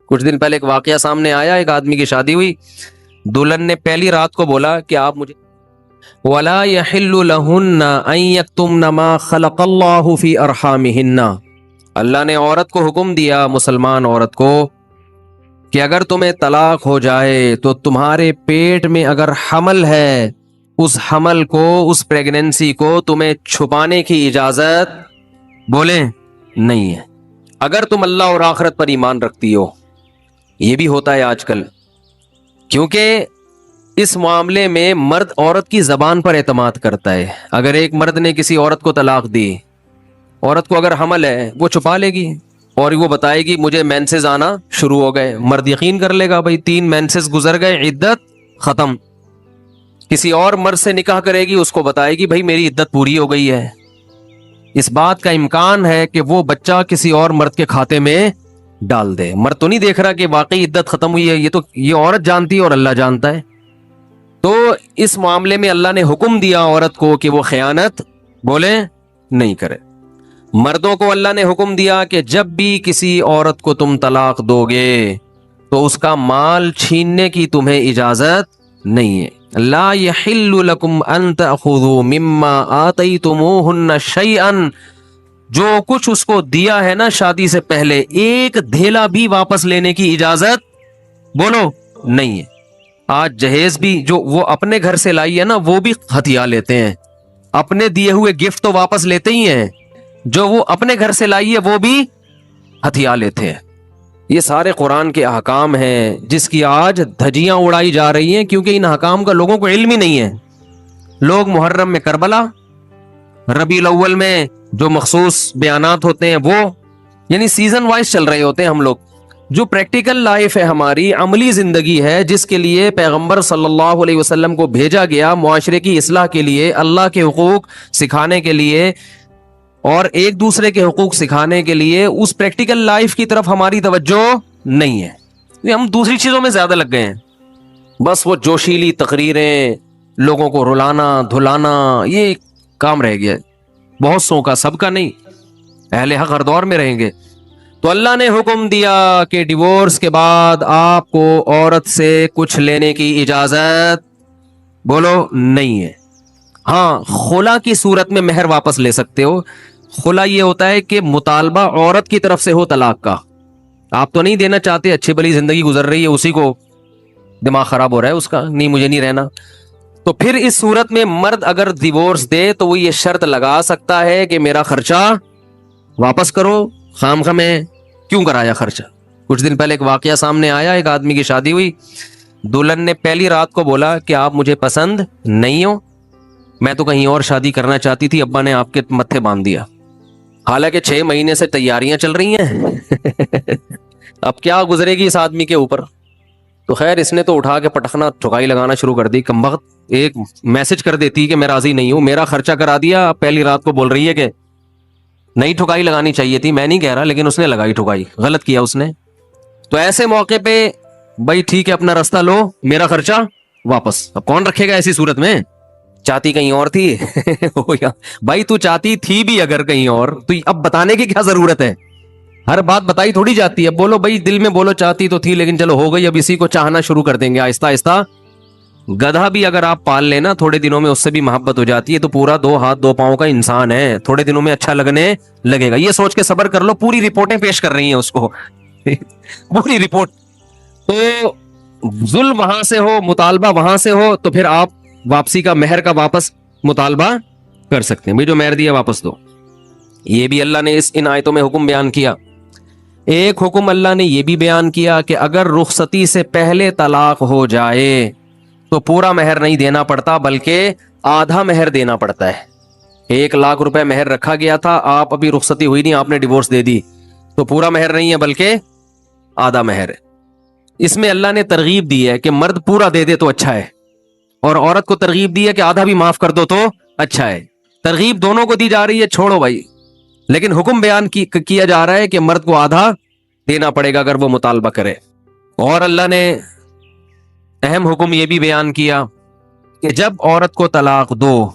کچھ دن پہلے ایک واقعہ سامنے آیا، ایک آدمی کی شادی ہوئی، دلہن نے پہلی رات کو بولا کہ آپ مجھے وَلَا يَحِلُّ لَهُنَّ أَن يَكْتُمْنَ مَا خَلَقَ اللَّهُ فِي أَرْحَامِهِنَّ، اللہ نے عورت کو حکم دیا، مسلمان عورت کو، کہ اگر تمہیں طلاق ہو جائے تو تمہارے پیٹ میں اگر حمل ہے، اس حمل کو، اس پریگننسی کو تمہیں چھپانے کی اجازت بولیں نہیں ہے، اگر تم اللہ اور آخرت پر ایمان رکھتی ہو۔ یہ بھی ہوتا ہے آج کل، کیونکہ اس معاملے میں مرد عورت کی زبان پر اعتماد کرتا ہے۔ اگر ایک مرد نے کسی عورت کو طلاق دی، عورت کو اگر حمل ہے وہ چھپا لے گی اور وہ بتائے گی مجھے مینسز آنا شروع ہو گئے، مرد یقین کر لے گا بھائی 3 مینسز گزر گئے، عدت ختم۔ کسی اور مرد سے نکاح کرے گی، اس کو بتائے گی بھائی میری عدت پوری ہو گئی ہے۔ اس بات کا امکان ہے کہ وہ بچہ کسی اور مرد کے کھاتے میں ڈال دے۔ مرد تو نہیں دیکھ رہا کہ واقعی عدت ختم ہوئی ہے، یہ عورت جانتی ہے اور اللہ جانتا ہے۔ تو اس معاملے میں اللہ نے حکم دیا عورت کو کہ وہ خیانت بولے نہیں کرے۔ مردوں کو اللہ نے حکم دیا کہ جب بھی کسی عورت کو تم طلاق دو گے تو اس کا مال چھیننے کی تمہیں اجازت نہیں ہے۔ لا يحل لكم ان تأخذوا مما آتيتموهن شيئا، جو کچھ اس کو دیا ہے نا شادی سے پہلے، ایک دھیلا بھی واپس لینے کی اجازت بولو نہیں ہے۔ آج جہیز بھی جو وہ اپنے گھر سے لائی ہے نا وہ بھی ہتھیا لیتے ہیں، اپنے دیے ہوئے گفٹ تو واپس لیتے ہی ہیں، جو وہ اپنے گھر سے لائی ہے وہ بھی ہتھیا لیتے ہیں۔ یہ سارے قرآن کے احکام ہیں جس کی آج دھجیاں اڑائی جا رہی ہیں، کیونکہ ان احکام کا لوگوں کو علم ہی نہیں ہے۔ لوگ محرم میں کربلا، ربیع الاول میں جو مخصوص بیانات ہوتے ہیں وہ یعنی سیزن وائز چل رہے ہوتے ہیں۔ ہم لوگ جو پریکٹیکل لائف ہے، ہماری عملی زندگی ہے، جس کے لیے پیغمبر صلی اللہ علیہ وسلم کو بھیجا گیا، معاشرے کی اصلاح کے لیے، اللہ کے حقوق سکھانے کے لیے اور ایک دوسرے کے حقوق سکھانے کے لیے، اس پریکٹیکل لائف کی طرف ہماری توجہ نہیں ہے۔ ہم دوسری چیزوں میں زیادہ لگ گئے ہیں، بس وہ جوشیلی تقریریں، لوگوں کو رلانا دھلانا، یہ کام رہ گیا بہت سو کا، سب کا نہیں۔ اہل حق ہر دور میں رہیں گے۔ تو اللہ نے حکم دیا کہ ڈیورس کے بعد آپ کو عورت سے کچھ لینے کی اجازت بولو نہیں ہے۔ ہاں، خلا کی صورت میں مہر واپس لے سکتے ہو۔ خلا یہ ہوتا ہے کہ مطالبہ عورت کی طرف سے ہو طلاق کا، آپ تو نہیں دینا چاہتے، اچھی بھلی زندگی گزر رہی ہے، اسی کو دماغ خراب ہو رہا ہے اس کا، نہیں مجھے نہیں رہنا، تو پھر اس صورت میں مرد اگر ڈیورس دے تو وہ یہ شرط لگا سکتا ہے کہ میرا خرچہ واپس کرو، خام خواہ میں کیوں کرایا خرچہ۔ کچھ دن پہلے ایک واقعہ سامنے آیا، ایک آدمی کی شادی ہوئی، دلہن نے پہلی رات کو بولا کہ آپ مجھے پسند نہیں ہو، میں تو کہیں اور شادی کرنا چاہتی تھی، ابا نے آپ کے متھے باندھ دیا۔ حالانکہ 6 مہینے سے تیاریاں چل رہی ہیں اب کیا گزرے گی اس آدمی کے اوپر۔ تو خیر اس نے تو اٹھا کے پٹخنا ٹھکائی لگانا شروع کر دی، کمبخت ایک میسج کر دیتی کہ میں راضی نہیں ہوں، میرا خرچہ کرا دیا، اب پہلی رات کو بول رہی ہے کہ نہیں ٹھکائی لگانی چاہیے تھی، میں نہیں کہہ رہا لیکن اس نے لگائی ٹھکائی، غلط کیا اس نے۔ تو ایسے موقع پہ بھائی ٹھیک ہے اپنا راستہ لو، میرا خرچہ واپس۔ اب کون رکھے گا ایسی صورت میں؟ چاہتی کہیں اور تھی بھائی تو چاہتی تھی بھی اگر کہیں اور، تو اب بتانے کی کیا ضرورت ہے؟ ہر بات بتائی تھوڑی جاتی ہے، بولو بھائی دل میں بولو چاہتی تو تھی لیکن چلو ہو گئی، اب اسی کو چاہنا شروع کر دیں گے آہستہ آہستہ۔ گدھا بھی اگر آپ پال لینا تھوڑے دنوں میں اس سے بھی محبت ہو جاتی ہے، تو پورا 2 ہاتھ 2 پاؤں کا انسان ہے، تھوڑے دنوں میں اچھا لگنے لگے گا، یہ سوچ کے صبر کر لو۔ پوری رپورٹیں پیش کر رہی ہیں اس کو پوری رپورٹ۔ تو ظلم وہاں سے ہو، مطالبہ وہاں سے ہو، تو پھر آپ واپسی کا، مہر کا واپس مطالبہ کر سکتے ہیں، بھائی جو مہر دیا واپس دو۔ یہ بھی اللہ نے ان آیتوں میں حکم بیان کیا۔ ایک حکم اللہ نے یہ بھی بیان کیا کہ اگر رخصتی سے پہلے طلاق ہو جائے تو پورا مہر نہیں دینا پڑتا بلکہ آدھا مہر دینا پڑتا ہے۔ 1 لاکھ روپے مہر رکھا گیا تھا، آپ ابھی رخصتی ہوئی نہیں، آپ نے ڈیورس دے دی، تو پورا مہر نہیں ہے بلکہ آدھا مہر ہے۔ اس میں اللہ نے ترغیب دی ہے کہ مرد پورا دے دے تو اچھا ہے، اور عورت کو ترغیب دی ہے کہ آدھا بھی معاف کر دو تو اچھا ہے۔ ترغیب دونوں کو دی جا رہی ہے، چھوڑو بھائی، لیکن حکم بیان کیا جا رہا ہے کہ مرد کو آدھا دینا پڑے گا اگر وہ مطالبہ کرے۔ اور اللہ نے اہم حکم یہ بھی بیان کیا کہ جب عورت کو طلاق دو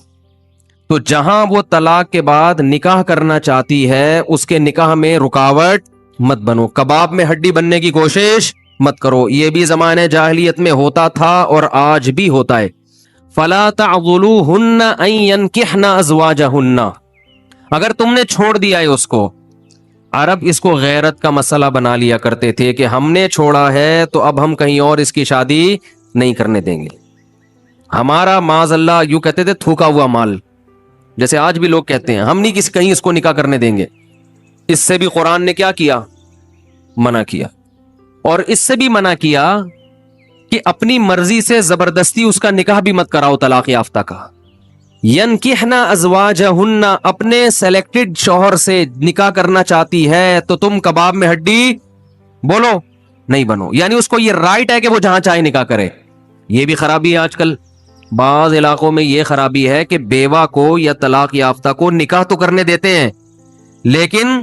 تو جہاں وہ طلاق کے بعد نکاح کرنا چاہتی ہے اس کے نکاح میں رکاوٹ مت بنو, کباب میں ہڈی بننے کی کوشش مت کرو. یہ بھی زمانے جاہلیت میں ہوتا تھا اور آج بھی ہوتا ہے. فلا تعضلوہن ان ینکحن ازواجہن, اگر تم نے چھوڑ دیا ہے اس کو. عرب اس کو غیرت کا مسئلہ بنا لیا کرتے تھے کہ ہم نے چھوڑا ہے تو اب ہم کہیں اور اس کی شادی نہیں کرنے دیں گے. ہمارا معاذ اللہ یوں کہتے تھے تھوکا ہوا مال, جیسے آج بھی لوگ کہتے ہیں ہم نہیں کہیں اس کو نکاح کرنے دیں گے. اس سے بھی قرآن نے کیا کیا؟ منع کیا. اور اس سے بھی منع کیا کہ اپنی مرضی سے زبردستی اس کا نکاح بھی مت کراؤ طلاق یافتہ کا. ینکحن ازواجہن, اپنے سلیکٹڈ شوہر سے نکاح کرنا چاہتی ہے تو تم کباب میں ہڈی بولو نہیں بنو. یعنی اس کو یہ رائٹ ہے کہ وہ جہاں چاہے نکاح کرے. یہ بھی خرابی ہے آج کل بعض علاقوں میں. یہ خرابی ہے کہ بیوہ کو یا طلاق یافتہ کو نکاح تو کرنے دیتے ہیں, لیکن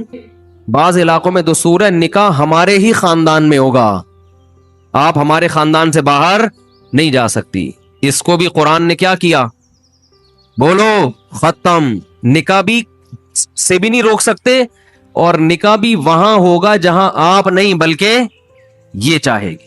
بعض علاقوں میں دستور ہے نکاح ہمارے ہی خاندان میں ہوگا, آپ ہمارے خاندان سے باہر نہیں جا سکتی. اس کو بھی قرآن نے کیا کیا؟ بولو ختم. نکاح بھی سے بھی نہیں روک سکتے, اور نکاح بھی وہاں ہوگا جہاں آپ نہیں بلکہ یہ چاہے گی.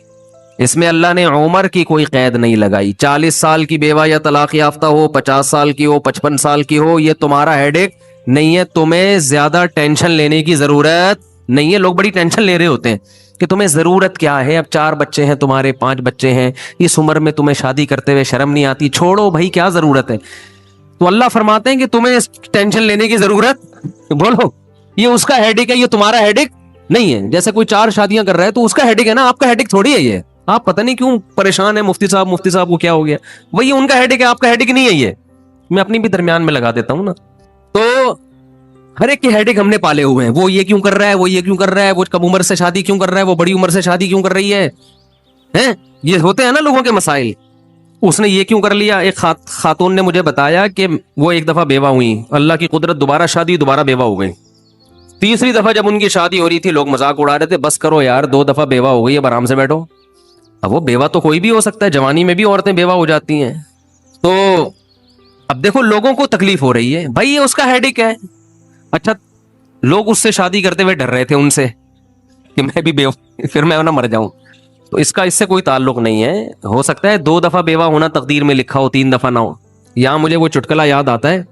اس میں اللہ نے عمر کی کوئی قید نہیں لگائی. 40 سال کی بیوہ یا طلاق یافتہ ہو, 50 سال کی ہو, 55 سال کی ہو, یہ تمہارا ہیڈ ایک نہیں ہے. تمہیں زیادہ ٹینشن لینے کی ضرورت نہیں ہے. لوگ بڑی ٹینشن لے رہے ہوتے ہیں کہ تمہیں ضرورت کیا ہے, اب 4 بچے ہیں تمہارے, 5 بچے ہیں, اس عمر میں تمہیں شادی کرتے ہوئے شرم نہیں آتی؟ چھوڑو بھائی, کیا ضرورت ہے. تو اللہ فرماتے ہیں کہ تمہیں ٹینشن لینے کی ضرورت, بولو یہ اس کا ہیڈک ہے, یہ تمہارا ہیڈک نہیں ہے. جیسے کوئی 4 شادیاں کر رہا ہے تو اس کا ہیڈک ہے نا, آپ کا ہیڈک تھوڑی ہے. یہ آپ پتہ نہیں کیوں پریشان ہے, مفتی صاحب کو کیا ہو گیا, وہی ان کا ہیڈک ہے, آپ کا ہیڈک نہیں ہے. یہ میں اپنی بھی درمیان میں لگا دیتا ہوں نا. تو ہر ایک کے ہیڈک ہم نے پالے ہوئے ہیں. وہ یہ کیوں کر رہا ہے, وہ یہ کیوں کر رہا ہے, وہ کم عمر سے شادی کیوں کر رہا ہے, وہ بڑی عمر سے شادی کیوں کر رہی ہے, یہ ہوتے ہیں نا لوگوں کے مسائل. اس نے یہ کیوں کر لیا. ایک خاتون نے مجھے بتایا کہ وہ ایک دفعہ بیوہ ہوئی, اللہ کی قدرت دوبارہ شادی, دوبارہ بیوہ ہو گئی. تیسری دفعہ جب ان کی شادی ہو رہی تھی لوگ مذاق اڑا رہے تھے, بس کرو یار 2 دفعہ بیوہ ہو گئی, اب آرام سے بیٹھو. اب وہ بیوہ تو کوئی بھی ہو سکتا ہے, جوانی میں بھی عورتیں بیوہ ہو جاتی ہیں. تو اب دیکھو لوگوں کو تکلیف ہو رہی ہے, بھائی یہ اس کا ہیڈک ہے. اچھا لوگ اس سے شادی کرتے ہوئے ڈر رہے تھے ان سے کہ میں بھی بیوہ, پھر میں نہ مر جاؤں. تو اس کا اس سے کوئی تعلق نہیں ہے. ہو سکتا ہے 2 دفعہ بیوہ ہونا تقدیر میں لکھا ہو, 3 دفعہ نہ ہو. یہاں مجھے وہ چٹکلا یاد آتا ہے,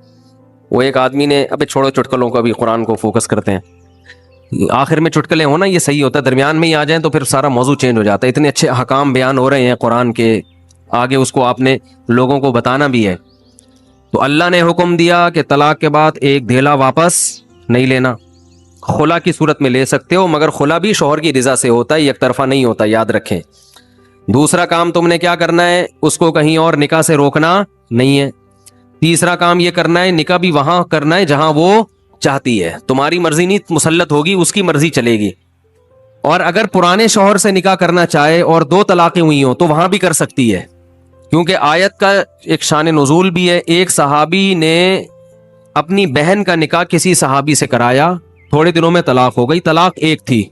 وہ ایک آدمی نے, ابے چھوڑو چٹکلوں کو, ابھی قرآن کو فوکس کرتے ہیں. آخر میں چٹکلے ہونا یہ صحیح ہوتا ہے, درمیان میں ہی آ جائیں تو پھر سارا موضوع چینج ہو جاتا ہے. اتنے اچھے احکام بیان ہو رہے ہیں قرآن کے, آگے اس کو آپ نے لوگوں کو بتانا بھی ہے. تو اللہ نے حکم دیا کہ طلاق کے بعد ایک دھیلا واپس نہیں لینا. خلا کی صورت میں لے سکتے ہو, مگر خلا بھی شوہر کی رضا سے ہوتا ہے, یک طرفہ نہیں ہوتا, یاد رکھیں. دوسرا کام تم نے کیا کرنا ہے, اس کو کہیں اور نکاح سے روکنا نہیں ہے. تیسرا کام یہ کرنا ہے, نکاح بھی وہاں کرنا ہے جہاں وہ چاہتی ہے. تمہاری مرضی نہیں مسلط ہوگی, اس کی مرضی چلے گی. اور اگر پرانے شوہر سے نکاح کرنا چاہے اور 2 طلاقیں ہوئی ہوں تو وہاں بھی کر سکتی ہے, کیونکہ آیت کا ایک شان نزول بھی ہے. ایک صحابی نے اپنی بہن کا نکاح کسی صحابی سے کرایا, تھوڑے دنوں میں طلاق ہو گئی. طلاق ایک تھی,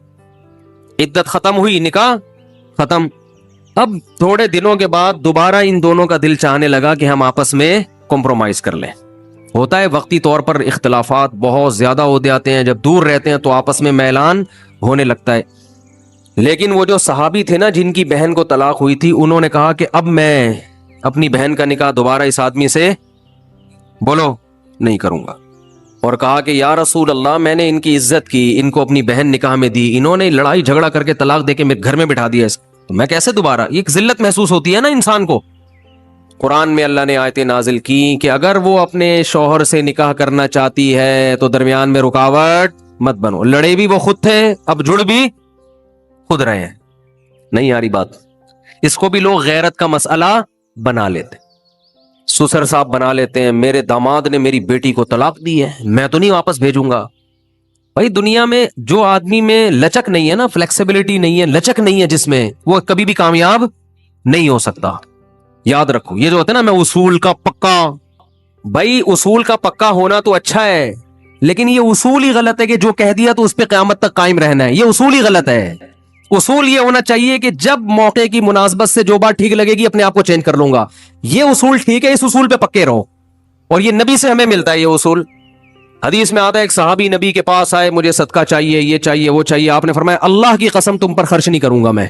عدت ختم ہوئی, نکاح ختم. اب تھوڑے دنوں کے بعد دوبارہ ان دونوں کا دل چاہنے لگا کہ ہم آپس میں کمپرومائز کر لیں. ہوتا ہے وقتی طور پر اختلافات بہت زیادہ ہو جاتے ہیں, جب دور رہتے ہیں تو آپس میں میلان ہونے لگتا ہے. لیکن وہ جو صحابی تھے نا جن کی بہن کو طلاق ہوئی تھی, انہوں نے کہا کہ اب میں اپنی بہن کا نکاح دوبارہ اس آدمی سے بولو نہیں کروں گا. اور کہا کہ یا رسول اللہ, میں نے ان کی عزت کی, ان کو اپنی بہن نکاح میں دی, انہوں نے لڑائی جھگڑا کر کے طلاق دے کے میرے گھر میں بٹھا دیا, تو میں کیسے دوبارہ. یہ ایک ذلت محسوس ہوتی ہے نا انسان کو. قرآن میں اللہ نے آیتیں نازل کی کہ اگر وہ اپنے شوہر سے نکاح کرنا چاہتی ہے تو درمیان میں رکاوٹ مت بنو. لڑے بھی وہ خود تھے, اب جڑ بھی خود رہے ہیں. نہیں آ رہی بات. اس کو بھی لوگ غیرت کا مسئلہ بنا لیتے, سسر صاحب بنا لیتے ہیں. میرے داماد نے میری بیٹی کو طلاق دی ہے, میں تو نہیں واپس بھیجوں گا. بھائی دنیا میں جو آدمی میں لچک نہیں ہے نا, فلیکسیبلٹی نہیں ہے, لچک نہیں ہے جس میں, وہ کبھی بھی کامیاب نہیں ہو سکتا. یاد رکھو یہ جو ہوتا ہے نا میں اصول کا پکا, بھائی اصول کا پکا ہونا تو اچھا ہے, لیکن یہ اصول ہی غلط ہے کہ جو کہہ دیا تو اس پہ قیامت تک قائم رہنا ہے. یہ اصول ہی غلط ہے. اصول یہ ہونا چاہیے کہ جب موقع کی مناسبت سے جو بات ٹھیک لگے گی اپنے آپ کو چینج کر لوں گا. یہ اصول ٹھیک ہے, اس اصول پہ پکے رہو, اور یہ نبی سے ہمیں ملتا ہے یہ اصول. حدیث میں آتا ہے ایک صحابی نبی کے پاس آئے, مجھے صدقہ چاہیے, یہ چاہیے, وہ چاہیے. آپ نے فرمایا اللہ کی قسم تم پر خرچ نہیں کروں گا میں.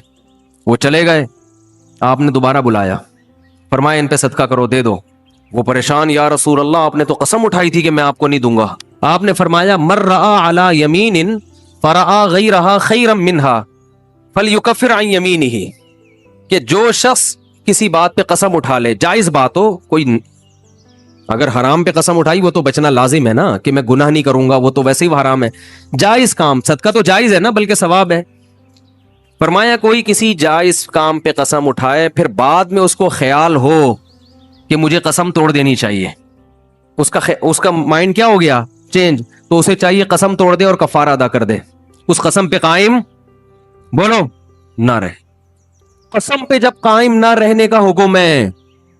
وہ چلے گئے. آپ نے دوبارہ بلایا, فرمایا ان پہ صدقہ کرو, دے دو. وہ پریشان, یا رسول اللہ آپ نے تو قسم اٹھائی تھی کہ میں آپ کو نہیں دوں گا. آپ نے فرمایا من رأى على يمين فرأى غيرها خيرا منها فليكفر عن يمينه, کہ جو شخص کسی بات پہ قسم اٹھا لے, جائز بات ہو, کوئی اگر حرام پہ قسم اٹھائی وہ تو بچنا لازم ہے نا, کہ میں گناہ نہیں کروں گا, وہ تو ویسے ہی حرام ہے. جائز کام, صدقہ تو جائز ہے نا, بلکہ ثواب ہے. فرمایا کوئی کسی جائز کام پہ قسم اٹھائے, پھر بعد میں اس کو خیال ہو کہ مجھے قسم توڑ دینی چاہیے, اس کا مائنڈ کیا ہو گیا, چینج, تو اسے چاہیے قسم توڑ دے اور کفارہ ادا کر دے, اس قسم پہ قائم بولو نہ رہے. قسم پہ جب قائم نہ رہنے کا حکم ہے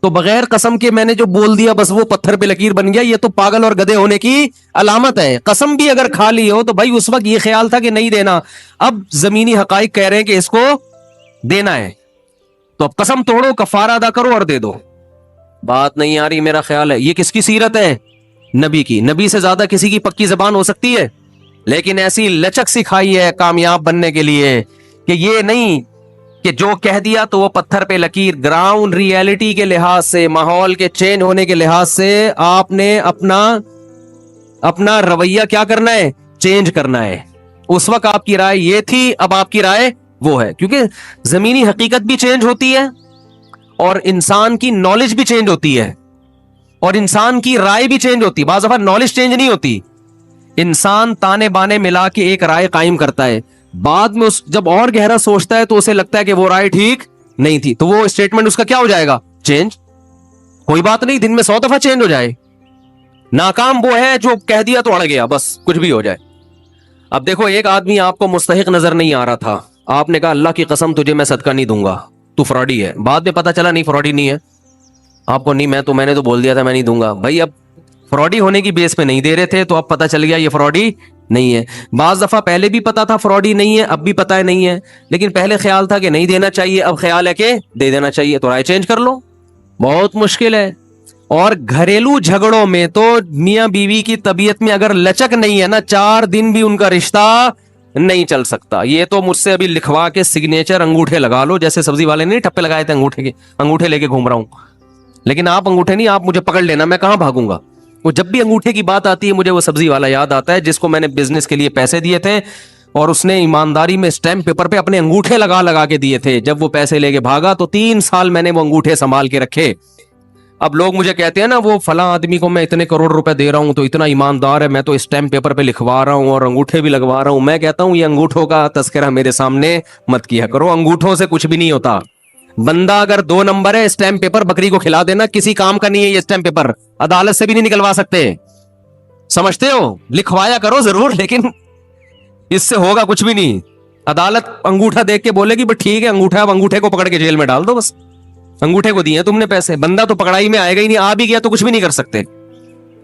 تو بغیر قسم کے میں نے جو بول دیا بس وہ پتھر پہ لکیر بن گیا, یہ تو پاگل اور گدھے ہونے کی علامت ہے. قسم بھی اگر کھا لی ہو تو بھائی اس وقت یہ خیال تھا کہ نہیں دینا, اب زمینی حقائق کہہ رہے ہیں کہ اس کو دینا ہے, تو اب قسم توڑو, کفارہ ادا کرو اور دے دو. بات نہیں آ رہی میرا خیال ہے. یہ کس کی سیرت ہے, نبی کی. نبی سے زیادہ کسی کی پکی زبان ہو سکتی ہے, لیکن ایسی لچک سکھائی ہے کامیاب بننے کے لیے کہ یہ نہیں کہ جو کہہ دیا تو وہ پتھر پہ لکیر. گراؤنڈ ریئلٹی کے لحاظ سے, ماحول کے چینج ہونے کے لحاظ سے آپ نے اپنا رویہ کیا کرنا ہے, چینج کرنا ہے. اس وقت آپ کی رائے یہ تھی, اب آپ کی رائے وہ ہے, کیونکہ زمینی حقیقت بھی چینج ہوتی ہے اور انسان کی نالج بھی چینج ہوتی ہے اور انسان کی رائے بھی چینج ہوتی ہے. بعض دفعہ نالج چینج نہیں ہوتی, انسان تانے بانے ملا کے ایک رائے قائم کرتا ہے, بعد میں جب اور گہرا سوچتا ہے تو اسے لگتا ہے کہ وہ رائے ٹھیک نہیں تھی, تو وہ اسٹیٹمنٹ اس کا کیا ہو جائے گا, چینج. کوئی بات نہیں, دن میں 100 دفعہ چینج ہو جائے. ناکام وہ ہے جو کہہ دیا تو اڑ گیا, بس کچھ بھی ہو جائے. اب دیکھو ایک آدمی آپ کو مستحق نظر نہیں آ رہا تھا, آپ نے کہا اللہ کی قسم تجھے میں صدقہ نہیں دوں گا, تو فراڈی ہے. بعد میں پتا چلا نہیں فراڈی نہیں ہے, آپ کو نہیں, میں نے تو بول دیا تھا میں نہیں دوں گا. بھائی اب فراڈی ہونے کی بیس پہ نہیں دے رہے تھے, تو اب پتا چل گیا یہ فراڈی نہیں ہے. بعض دفعہ پہلے بھی پتا تھا فراڈی نہیں ہے, اب بھی پتا ہے نہیں ہے, لیکن پہلے خیال تھا کہ نہیں دینا چاہیے, اب خیال ہے کہ دے دینا چاہیے, تو رائے چینج کر لو. بہت مشکل ہے. اور گھریلو جھگڑوں میں تو میاں بیوی کی طبیعت میں اگر لچک نہیں ہے نا, 4 دن بھی ان کا رشتہ نہیں چل سکتا. یہ تو مجھ سے ابھی لکھوا کے سگنیچر انگوٹھے لگا لو, جیسے سبزی والے نے ٹھپے لگائے تھے انگوٹھے لے کے گھوم رہا ہوں. لیکن آپ انگوٹھے نہیں, آپ مجھے پکڑ لینا, میں کہاں بھاگوں گا. وہ جب بھی انگوٹھے کی بات آتی ہے مجھے وہ سبزی والا یاد آتا ہے جس کو میں نے بزنس کے لیے پیسے دیے تھے اور اس نے ایمانداری میں اسٹیمپ پیپر پہ اپنے انگوٹھے لگا کے دیے تھے. جب وہ پیسے لے کے بھاگا تو 3 سال میں نے وہ انگوٹھے سنبھال کے رکھے. اب لوگ مجھے کہتے ہیں نا وہ فلاں آدمی کو میں اتنے کروڑ روپے دے رہا ہوں تو اتنا ایماندار ہے, میں تو اسٹیمپ پیپر پہ لکھوا رہا ہوں اور انگوٹھے بھی لگوا رہا ہوں. میں کہتا ہوں یہ انگوٹھوں کا تذکرہ میرے سامنے مت کیا کرو, انگوٹھوں سے کچھ بھی نہیں ہوتا. بندہ اگر 2 نمبر ہے, اسٹیمپ پیپر بکری کو کھلا دینا, کسی کام کا نہیں ہے یہ اسٹیمپ پیپر, عدالت سے بھی نہیں نکلوا سکتے. سمجھتے ہو, لکھوایا کرو ضرور, لیکن اس سے ہوگا کچھ بھی نہیں. عدالت انگوٹھا دیکھ کے بولے گی بس ٹھیک ہے انگوٹھا, اب انگوٹھے کو پکڑ کے جیل میں ڈال دو, بس انگوٹھے کو دیے تم نے پیسے, بندہ تو پکڑائی میں آئے گا ہی نہیں, آ بھی گیا تو کچھ بھی نہیں کر سکتے.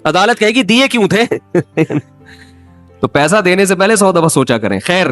عدالت کہے گی دیے کیوں تھے. تو پیسہ دینے سے پہلے 100 دفعہ سوچا کریں. خیر.